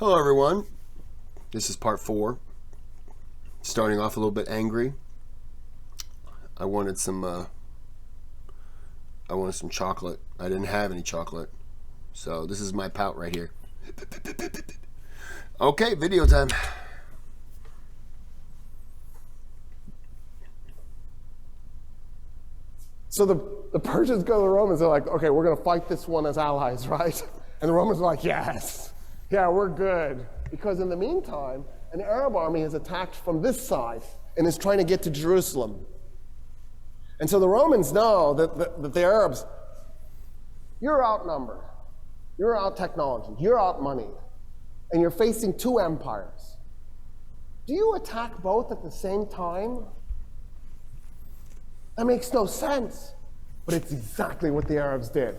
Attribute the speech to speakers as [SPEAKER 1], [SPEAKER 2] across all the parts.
[SPEAKER 1] Hello everyone, this is part 4. Starting off a little bit angry. I wanted some chocolate. I didn't have any chocolate. So this is my pout right here. Okay, video time.
[SPEAKER 2] So the Persians go to the Romans, they're like, okay, we're going to fight this one as allies, right? And the Romans are like, yes, yeah, we're good. Because in the meantime, an Arab army has attacked from this side and is trying to get to Jerusalem. And so the Romans know that the Arabs, you're outnumbered, you're out-technology, you're out-moneyed, and you're facing two empires. Do you attack both at the same time? That makes no sense, but it's exactly what the Arabs did.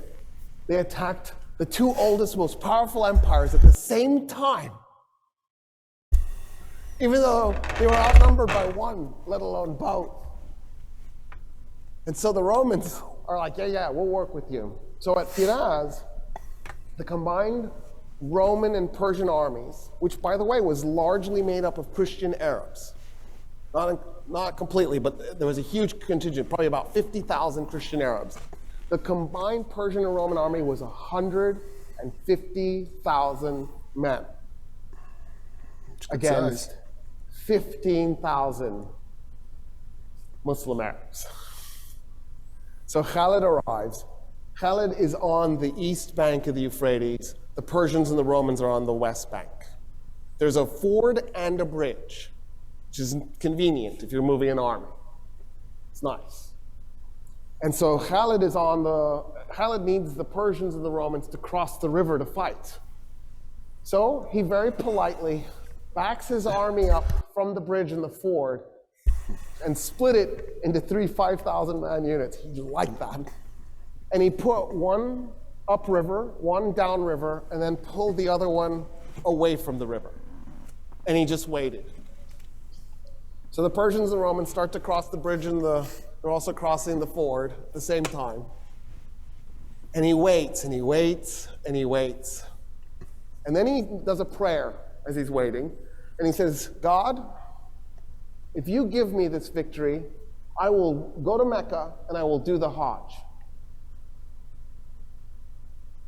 [SPEAKER 2] They attacked the two oldest, most powerful empires at the same time, even though they were outnumbered by one, let alone both. And so the Romans are like, yeah, we'll work with you. So at Firaz, the combined Roman and Persian armies, which by the way was largely made up of Christian Arabs, not completely, but there was a huge contingent, probably about 50,000 Christian Arabs. The combined Persian and Roman army was 150,000 men against 15,000 Muslim Arabs. So Khalid arrives. Khalid is on the east bank of the Euphrates. The Persians and the Romans are on the west bank. There's a ford and a bridge, which is convenient if you're moving an army. It's nice. And so Khalid needs the Persians and the Romans to cross the river to fight. So he very politely backs his army up from the bridge and the ford and split it into 3 5,000-man units. He liked that. And he put one upriver, one downriver, and then pulled the other one away from the river. And he just waited. So the Persians and Romans start to cross the bridge and they're also crossing the ford at the same time. And he waits, and he waits, and he waits. And then he does a prayer as he's waiting. And he says, God, if you give me this victory, I will go to Mecca and I will do the Hajj.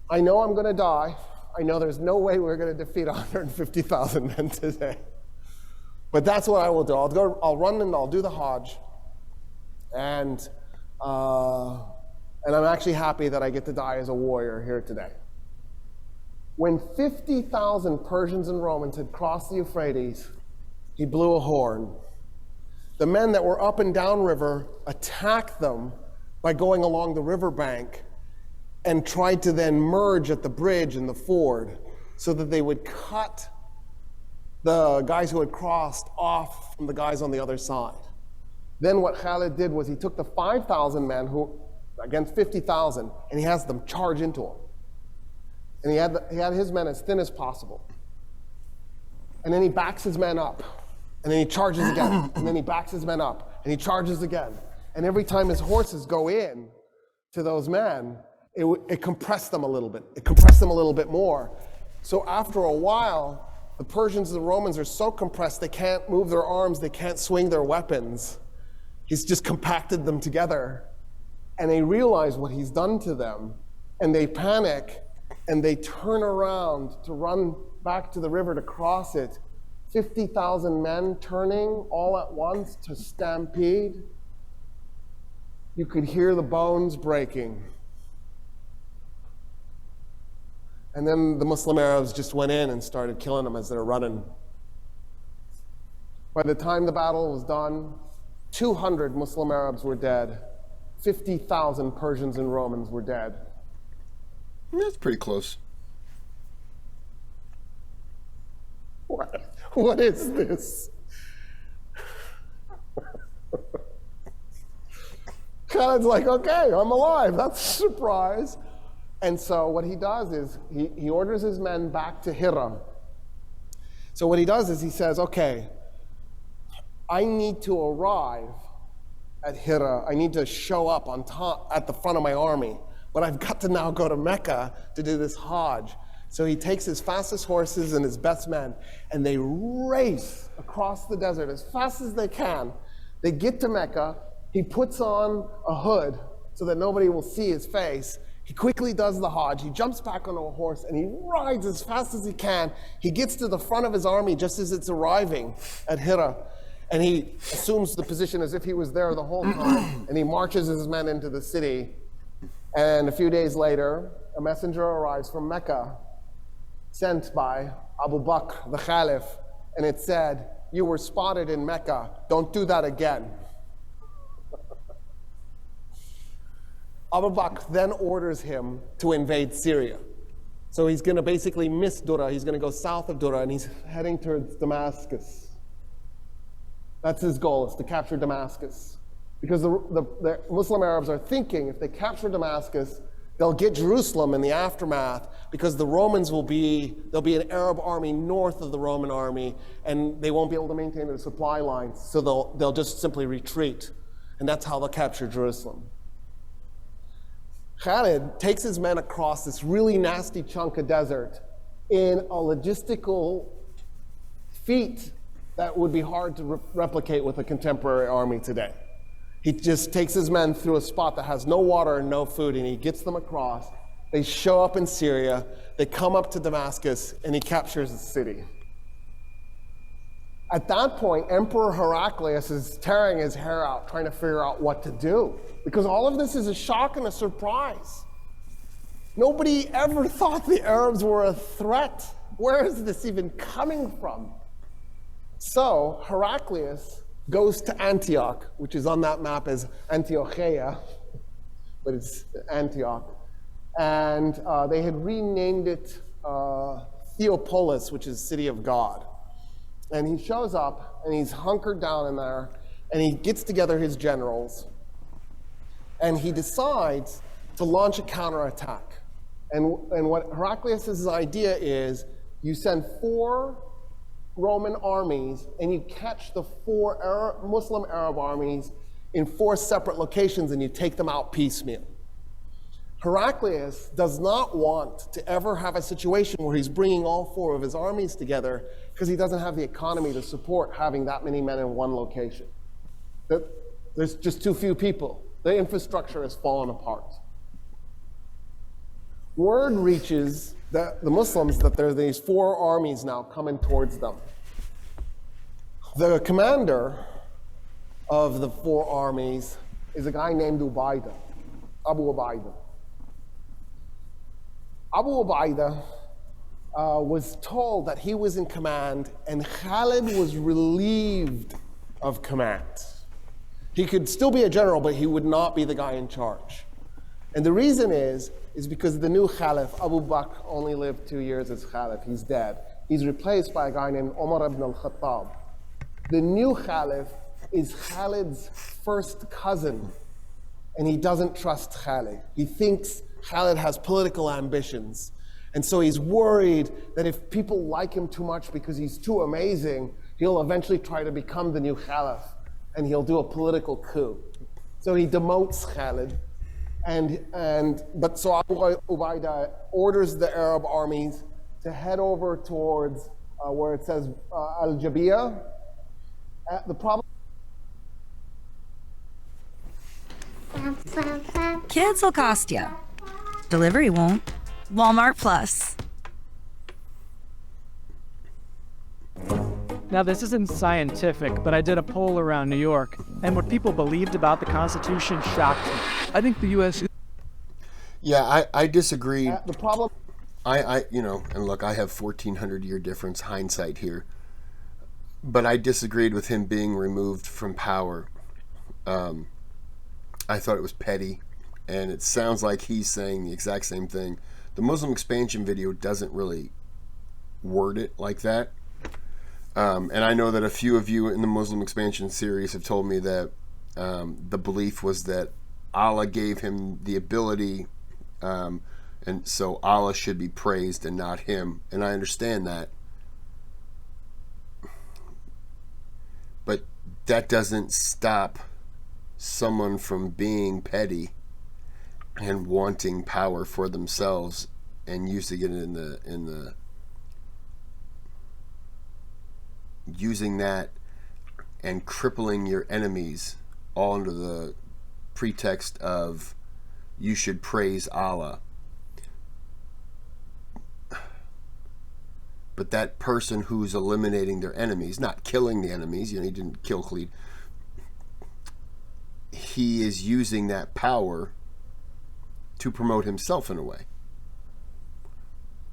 [SPEAKER 2] I know I'm going to die. I know there's no way we're going to defeat 150,000 men today. But that's what I will do. I'll run and I'll do the Hajj. And I'm actually happy that I get to die as a warrior here today. When 50,000 Persians and Romans had crossed the Euphrates, he blew a horn. The men that were up and down river attacked them by going along the riverbank and tried to then merge at the bridge and the ford so that they would cut the guys who had crossed off from the guys on the other side. Then what Khalid did was he took the 5,000 men who against 50,000 and he has them charge into him. And he had his men as thin as possible. And then he backs his men up. And then he charges again. And then he backs his men up. And he charges again. And every time his horses go in to those men, it compressed them a little bit. It compressed them a little bit more. So after a while, the Persians and the Romans are so compressed they can't move their arms, they can't swing their weapons. He's just compacted them together. And they realize what he's done to them. And they panic. And they turn around to run back to the river to cross it. 50,000 men turning all at once to stampede. You could hear the bones breaking. And then the Muslim Arabs just went in and started killing them as they were running. By the time the battle was done, 200 Muslim Arabs were dead. 50,000 Persians and Romans were dead.
[SPEAKER 1] That's pretty close.
[SPEAKER 2] What is this? Khalid's like, okay, I'm alive. That's a surprise. And so what he does is he orders his men back to Hira. So what he does is he says, okay, I need to arrive at Hira. I need to show up on top at the front of my army. But I've got to now go to Mecca to do this Hajj. So he takes his fastest horses and his best men, and they race across the desert as fast as they can. They get to Mecca. He puts on a hood so that nobody will see his face. He quickly does the Hajj. He jumps back onto a horse, and he rides as fast as he can. He gets to the front of his army just as it's arriving at Hira, and he assumes the position as if he was there the whole time, and he marches his men into the city. And a few days later, a messenger arrives from Mecca, sent by Abu Bakr, the Caliph, and it said, "You were spotted in Mecca. Don't do that again." Abu Bakr then orders him to invade Syria. So he's going to basically miss Dura. He's going to go south of Dura, and he's heading towards Damascus. That's his goal, is to capture Damascus. Because the Muslim Arabs are thinking if they capture Damascus, they'll get Jerusalem in the aftermath, because there'll be an Arab army north of the Roman army, and they won't be able to maintain their supply lines, so they'll just simply retreat. And that's how they'll capture Jerusalem. Khalid takes his men across this really nasty chunk of desert in a logistical feat that would be hard to replicate with a contemporary army today. He just takes his men through a spot that has no water and no food, and he gets them across. They show up in Syria, they come up to Damascus, and he captures the city. At that point, Emperor Heraclius is tearing his hair out, trying to figure out what to do, because all of this is a shock and a surprise. Nobody ever thought the Arabs were a threat. Where is this even coming from? So Heraclius goes to Antioch, which is on that map as Antiocheia, but it's Antioch. And they had renamed it Theopolis, which is City of God. And he shows up, and he's hunkered down in there, and he gets together his generals, and he decides to launch a counterattack. And what Heraclius' idea is, you send 4 Roman armies, and you catch the 4 Muslim Arab armies in 4 separate locations, and you take them out piecemeal. Heraclius does not want to ever have a situation where he's bringing all 4 of his armies together, because he doesn't have the economy to support having that many men in one location. There's just too few people. The infrastructure has fallen apart. Word reaches the Muslims that there are these 4 armies now coming towards them. The commander of the 4 armies is a guy named Abu Ubaidah. Abu Ubaidah was told that he was in command, and Khalid was relieved of command. He could still be a general, but he would not be the guy in charge. And the reason is because the new Caliph, Abu Bakr, only lived 2 years as Caliph. He's dead. He's replaced by a guy named Umar ibn al-Khattab. The new Caliph is Khalid's first cousin, and he doesn't trust Khalid. He thinks Khalid has political ambitions. And so he's worried that if people like him too much because he's too amazing, he'll eventually try to become the new Caliph, and he'll do a political coup. So he demotes Khalid. But so Abu Ubaidah orders the Arab armies to head over towards where it says Al-Jabiyah. The problem.
[SPEAKER 3] Kids will cost you. Delivery won't. Walmart Plus.
[SPEAKER 4] Now, this isn't scientific, but I did a poll around New York, and what people believed about the Constitution shocked me. I think the U.S.
[SPEAKER 1] Yeah, I disagree.
[SPEAKER 2] The problem.
[SPEAKER 1] And look, I have 1,400-year difference hindsight here, but I disagreed with him being removed from power. I thought it was petty, and it sounds like he's saying the exact same thing. The Muslim expansion video doesn't really word it like that. And I know that a few of you in the Muslim expansion series have told me that the belief was that Allah gave him the ability, and so Allah should be praised and not him. And I understand that. But that doesn't stop someone from being petty and wanting power for themselves and using it in the using that and crippling your enemies all under the pretext of you should praise Allah. But that person who's eliminating their enemies, not killing the enemies, he didn't kill Khalid, he is using that power to promote himself in a way.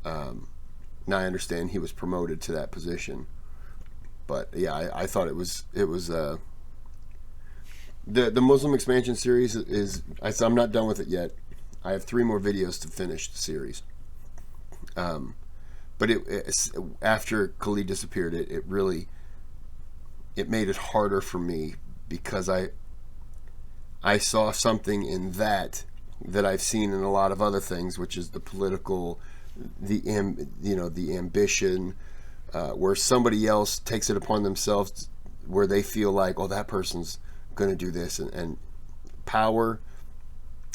[SPEAKER 1] Now I understand he was promoted to that position, but yeah, I thought it was the Muslim expansion series I'm not done with it yet. I have 3 more videos to finish the series. But after Khalid disappeared, it really made it harder for me, because I saw something in that I've seen in a lot of other things, which is the political, the ambition, where somebody else takes it upon themselves, where they feel like, oh, that person's going to do this, and power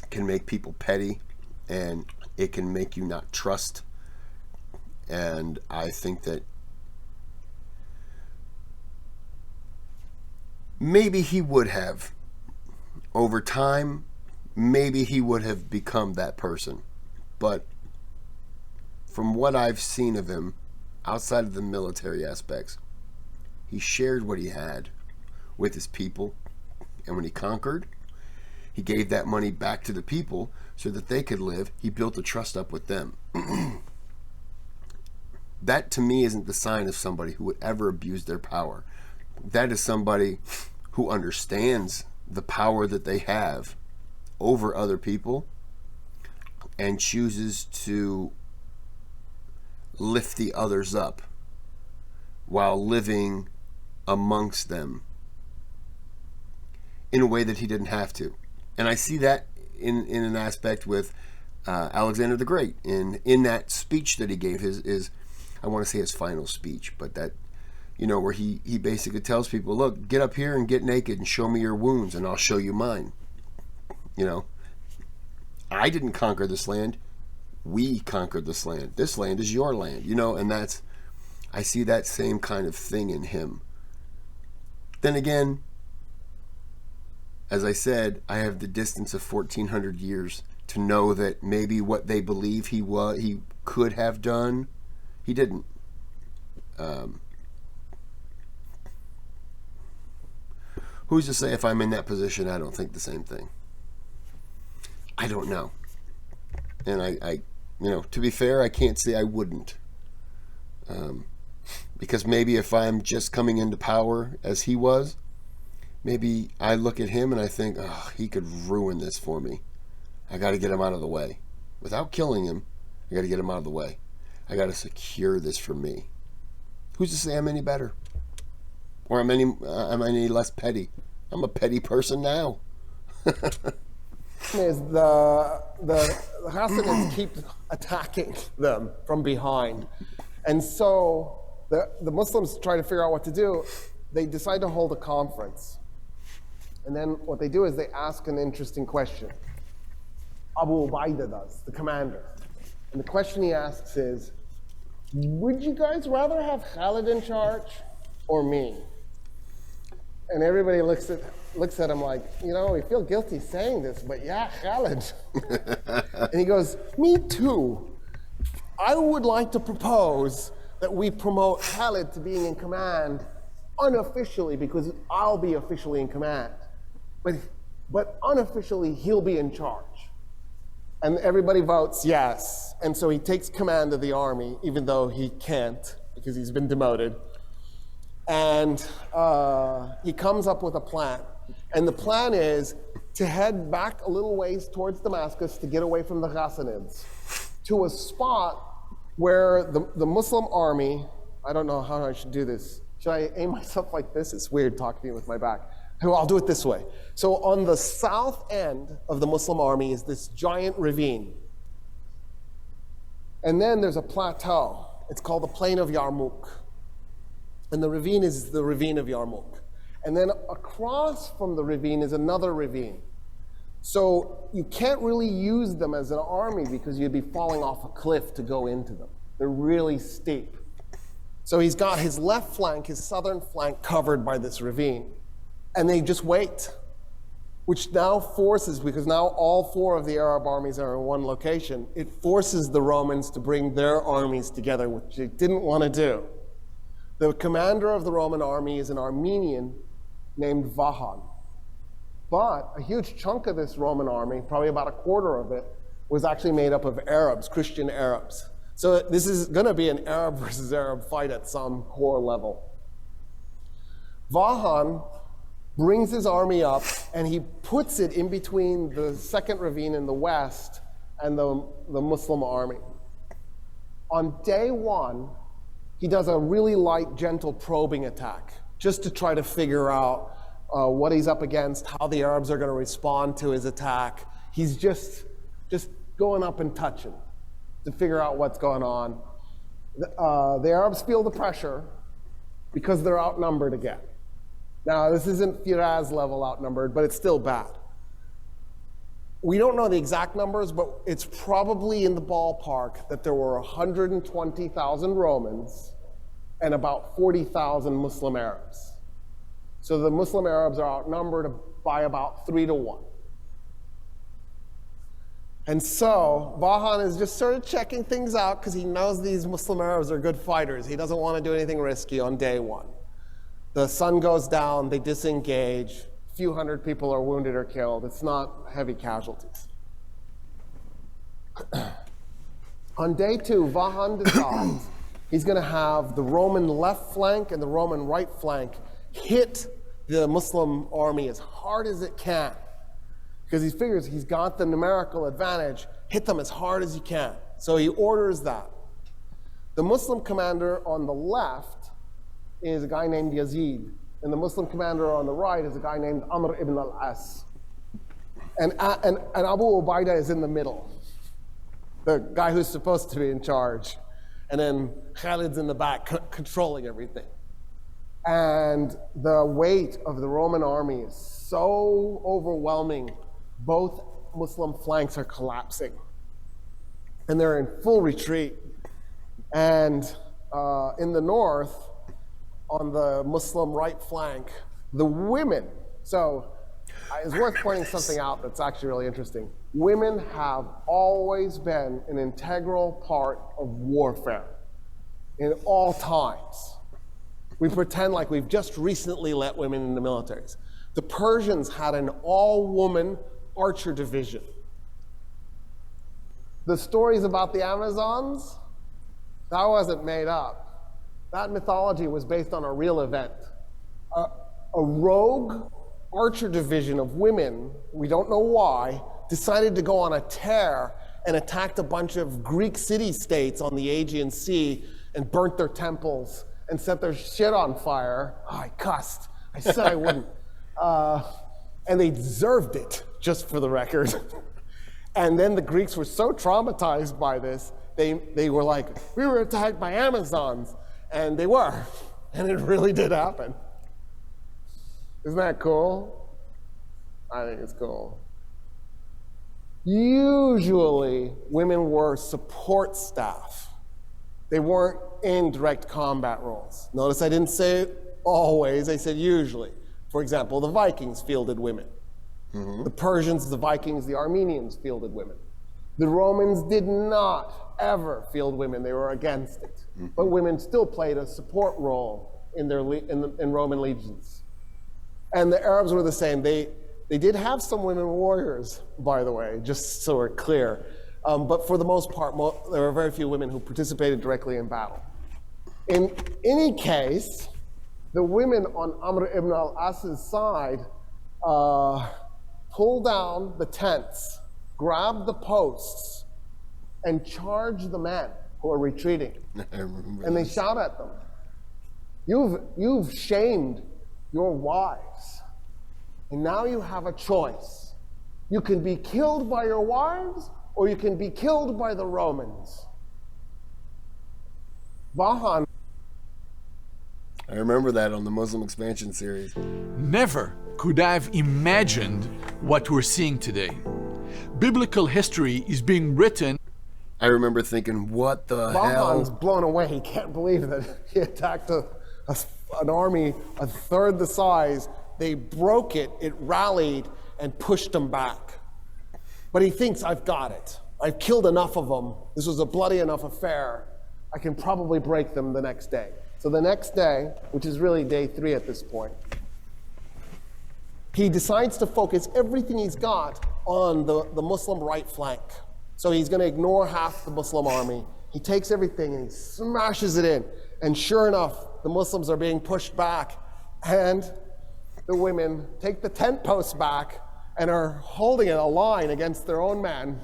[SPEAKER 1] can make people petty, and it can make you not trust. And I think that maybe he would have, over time, maybe he would have become that person. But from what I've seen of him, outside of the military aspects, he shared what he had with his people. And when he conquered, he gave that money back to the people so that they could live. He built a trust up with them. That, to me, isn't the sign of somebody who would ever abuse their power. That is somebody who understands the power that they have over other people and chooses to lift the others up while living amongst them in a way that he didn't have to. And I see that in an aspect with Alexander the Great. In that speech that he gave, his I want to say his final speech, but that, where he basically tells people, look, get up here and get naked and show me your wounds and I'll show you mine. I didn't conquer this land. We conquered this land. This land is your land, and I see that same kind of thing in him. Then again, as I said, I have the distance of 1,400 years to know that maybe what they believe he could have done, he didn't. Who's to say if I'm in that position, I don't think the same thing? I don't know. And I to be fair, I can't say I wouldn't. Because maybe if I'm just coming into power as he was, maybe I look at him and I think, oh, he could ruin this for me. I got to get him out of the way. Without killing him, I got to get him out of the way. I got to secure this for me. Who's to say I'm any better? Or I'm any less petty? I'm a petty person now.
[SPEAKER 2] Is the Hassanids keep attacking them from behind. And so the Muslims try to figure out what to do. They decide to hold a conference. And then what they do is they ask an interesting question. Abu Ubaidah does, the commander. And the question he asks is, would you guys rather have Khalid in charge or me? And everybody looks at him like, we feel guilty saying this, but yeah, Khalid. And he goes, me too. I would like to propose that we promote Khalid to being in command unofficially, because I'll be officially in command. But unofficially, he'll be in charge. And everybody votes yes. And so he takes command of the army, even though he can't, because he's been demoted. And he comes up with a plan. And the plan is to head back a little ways towards Damascus to get away from the Ghassanids, to a spot where the Muslim army, I don't know how I should do this. Should I aim myself like this? It's weird talking to you with my back. I'll do it this way. So on the south end of the Muslim army is this giant ravine. And then there's a plateau. It's called the plain of Yarmouk. And the ravine is the ravine of Yarmouk. And then across from the ravine is another ravine. So you can't really use them as an army because you'd be falling off a cliff to go into them. They're really steep. So he's got his left flank, his southern flank, covered by this ravine. And they just wait, which now forces, because now all four of the Arab armies are in one location, it forces the Romans to bring their armies together, which they didn't want to do. The commander of the Roman army is an Armenian named Vahan. But a huge chunk of this Roman army, probably about a quarter of it, was actually made up of Arabs, Christian Arabs. So this is going to be an Arab versus Arab fight at some core level. Vahan brings his army up, and he puts it in between the second ravine in the west and the Muslim army. On day one, he does a really light, gentle probing attack, just to try to figure out what he's up against, how the Arabs are going to respond to his attack. He's just going up and touching to figure out what's going on. The Arabs feel the pressure because they're outnumbered again. Now, this isn't Firaz level outnumbered, but it's still bad. We don't know the exact numbers, but it's probably in the ballpark that there were 120,000 Romans and about 40,000 Muslim Arabs. So the Muslim Arabs are outnumbered by about 3 to 1. And so Vahan is just sort of checking things out because he knows these Muslim Arabs are good fighters. He doesn't want to do anything risky on day one. The sun goes down, they disengage, a few hundred people are wounded or killed. It's not heavy casualties. On day two, Vahan decides he's going to have the Roman left flank and the Roman right flank hit the Muslim army as hard as it can. Because he figures he's got the numerical advantage, hit them as hard as you can. So he orders that. The Muslim commander on the left is a guy named Yazid, and the Muslim commander on the right is a guy named Amr ibn al-As. And Abu Ubaidah is in the middle, the guy who's supposed to be in charge. And then Khalid's in the back controlling everything. And the weight of the Roman army is so overwhelming, both Muslim flanks are collapsing. And they're in full retreat. And in the north, on the Muslim right flank, the women, so it's worth pointing something out that's actually really interesting. Women have always been an integral part of warfare in all times. We pretend like we've just recently let women in the militaries. The Persians had an all-woman archer division. The stories about the Amazons, that wasn't made up. That mythology was based on a real event. A rogue archer division of women, we don't know why, decided to go on a tear and attacked a bunch of Greek city-states on the Aegean Sea and burnt their temples and set their shit on fire. Oh, I cussed. I said I wouldn't. And they deserved it, just for the record. And then the Greeks were so traumatized by this, they were like, we were attacked by Amazons. And they were. And it really did happen. Isn't that cool? I think it's cool. Usually, women were support staff. They weren't in direct combat roles. Notice I didn't say always, I said usually. For example, the Vikings fielded women. Mm-hmm. The Persians, the Vikings, the Armenians fielded women. The Romans did not ever field women. They were against it. Mm-hmm. But women still played a support role in Roman legions. And the Arabs were the same. They did have some women warriors, by the way, just so we're clear. But for the most part, there were very few women who participated directly in battle. In any case, the women on Amr ibn al-As's side pull down the tents, grab the posts, and charge the men who are retreating. And they shout at them, you've shamed your wives, and now you have a choice. You can be killed by your wives, or you can be killed by the Romans. Vahan.
[SPEAKER 1] I remember that on the Muslim expansion series.
[SPEAKER 5] Never could I have imagined what we're seeing today. Biblical history is being written.
[SPEAKER 1] I remember thinking, what the
[SPEAKER 2] Vahan's
[SPEAKER 1] hell?
[SPEAKER 2] blown away. He can't believe that he attacked an army a third the size. They broke it, it rallied, and pushed them back. But he thinks, I've got it. I've killed enough of them. This was a bloody enough affair. I can probably break them the next day. So the next day, which is really day 3 at this point, he decides to focus everything he's got on the Muslim right flank. So he's going to ignore half the Muslim army. He takes everything and he smashes it in. And sure enough, the Muslims are being pushed back. And the women take the tent posts back and are holding it a line against their own men.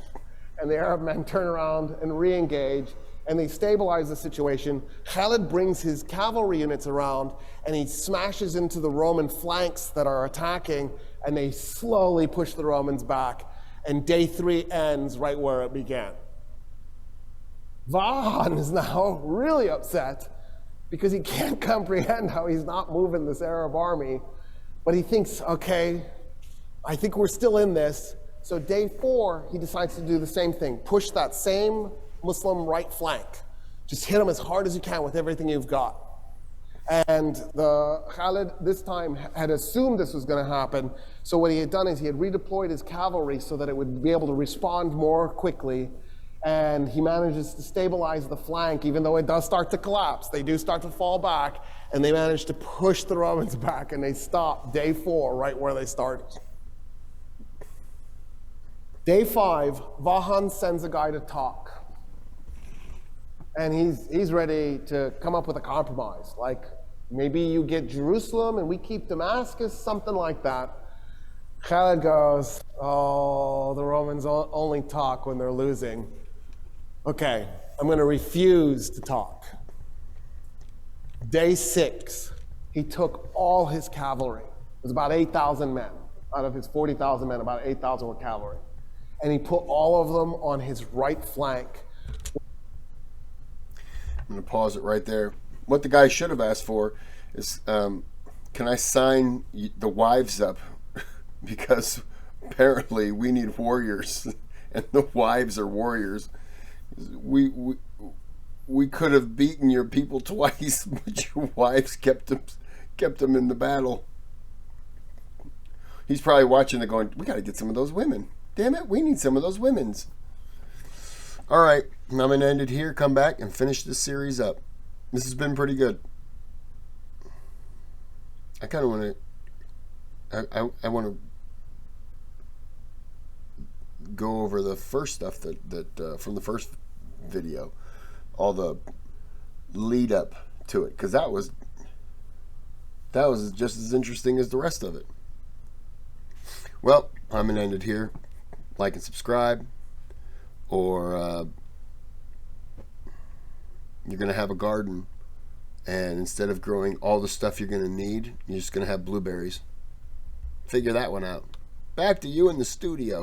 [SPEAKER 2] And the Arab men turn around and re-engage. And they stabilize the situation. Khalid brings his cavalry units around and he smashes into the Roman flanks that are attacking, and they slowly push the Romans back. And day 3 ends right where it began. Vahan is now really upset because he can't comprehend how he's not moving this Arab army. But he thinks, okay, I think we're still in this. So day 4, he decides to do the same thing. Push that same Muslim right flank. Just hit them as hard as you can with everything you've got. And the Khalid this time had assumed this was going to happen. So what he had done is he had redeployed his cavalry so that it would be able to respond more quickly. And he manages to stabilize the flank, even though it does start to collapse. They do start to fall back, and they manage to push the Romans back, and they stop day 4 right where they started. Day 5, Vahan sends a guy to talk. And he's ready to come up with a compromise. Like, maybe you get Jerusalem and we keep Damascus, something like that. Khalid goes, oh, the Romans only talk when they're losing. Okay, I'm going to refuse to talk. Day 6, he took all his cavalry. It was about 8,000 men. Out of his 40,000 men, about 8,000 were cavalry. And he put all of them on his right flank.
[SPEAKER 1] I'm going to pause it right there. What the guy should have asked for is, can I sign the wives up? Because apparently we need warriors, and the wives are warriors. We could have beaten your people twice, but your wives kept them in the battle. He's probably watching it going, we got to get some of those women. Damn it, we need some of those women's. All right, I'm going to end it here, come back, and finish this series up. This has been pretty good. I kind of want to... I want to go over the first stuff that from the first video. All the lead up to it. Because that was just as interesting as the rest of it. Well, I'm going to end it here. Like and subscribe. Or you're going to have a garden, and instead of growing all the stuff you're going to need, you're just going to have blueberries. Figure that one out. Back to you in the studio.